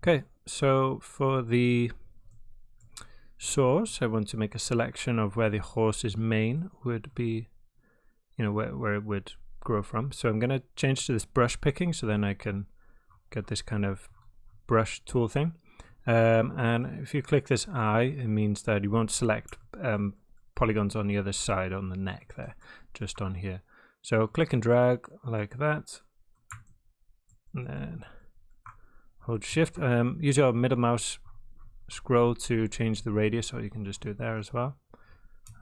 Okay, so for the source, I want to make a selection of where the horse's mane would be, where it would grow from. So I'm going to change to this brush picking, so then I can get this kind of brush tool thing. And if you click this eye, it means that you won't select polygons on the other side on the neck there, just on here. So click and drag like that, and then hold shift. Use your middle mouse scroll to change the radius, or you can just do it there as well.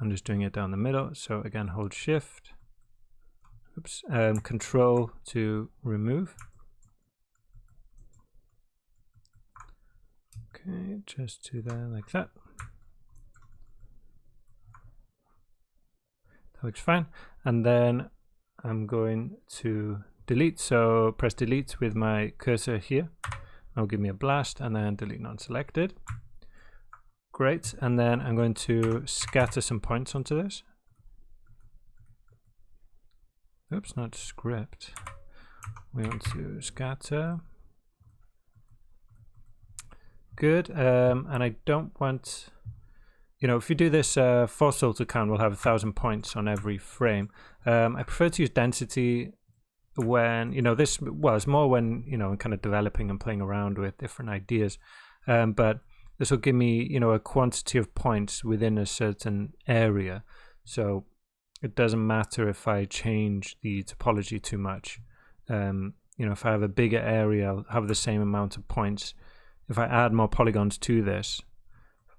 I'm just doing it down the middle, so again hold shift. Oops. Control to remove. Okay, just to there like that. That looks fine. And then I'm going to delete, so press delete with my cursor here. That'll give me a blast, and then delete non-selected. Great, and then I'm going to scatter some points onto this. Oops, not script. We want to scatter. Good, and I don't want, if you do this force filter count, we'll have 1,000 points on every frame. I prefer to use density when, this, well, it's more when, kind of developing and playing around with different ideas. But this will give me, a quantity of points within a certain area. So it doesn't matter if I change the topology too much. If I have a bigger area, I'll have the same amount of points. If I add more polygons to this,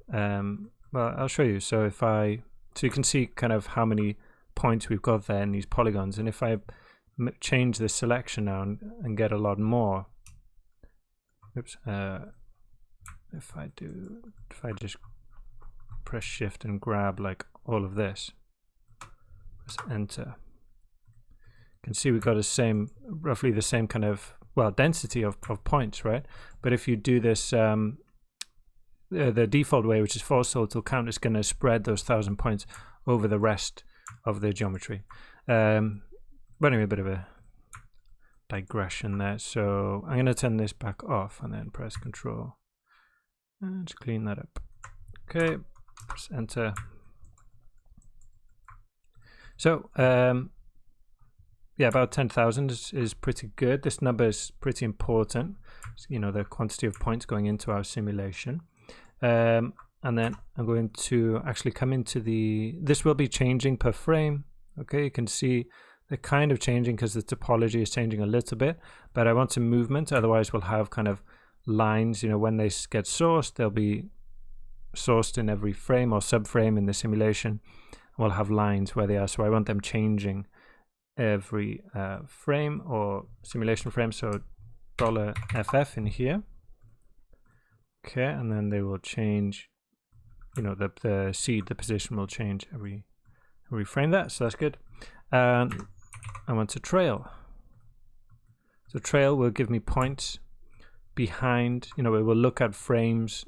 well, I'll show you. So so you can see kind of how many points we've got there in these polygons. And if I change the selection now and get a lot more, oops, if I just press shift and grab like all of this, press enter, you can see we've got roughly the same kind of, density of points, right? But if you do this the default way, which is force filter count, is going to spread those 1,000 points over the rest of the geometry. But anyway, a bit of a digression there. So I'm going to turn this back off and then press Control and just clean that up. Okay, press enter. So yeah, about 10,000 is pretty good. This number is pretty important, the quantity of points going into our simulation. And then I'm going to actually come into this will be changing per frame. Okay, you can see they're kind of changing because the topology is changing a little bit, but I want some movement, otherwise we'll have kind of lines, when they get sourced, they'll be sourced in every frame or subframe in the simulation. We'll have lines where they are, so I want them changing every frame or simulation frame, so $FF in here. Okay, and then they will change, the position will change every frame there, so that's good. And I want to trail. So trail will give me points behind, it will look at frames,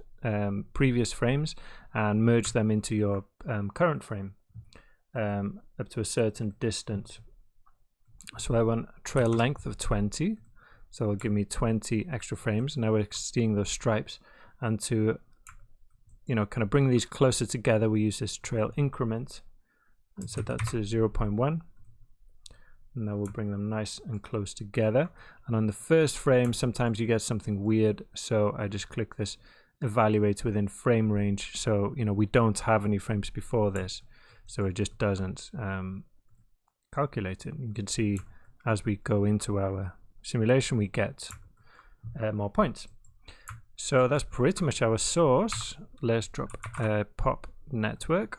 previous frames, and merge them into your current frame up to a certain distance. So I want a trail length of 20, so it'll give me 20 extra frames. Now we're seeing those stripes, and to kind of bring these closer together, we use this trail increment and set that to 0.1, and that will bring them nice and close together. And on the first frame, sometimes you get something weird, so I just click this evaluate within frame range. So we don't have any frames before this, so it just doesn't calculate it. You can see as we go into our simulation, we get more points. So that's pretty much our source. Let's drop a pop network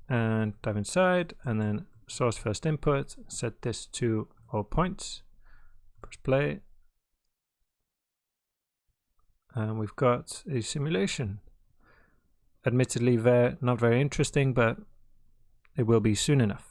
and dive inside, and then source first input, set this to all points, press play, and we've got a simulation. Admittedly not very interesting, but it will be soon enough.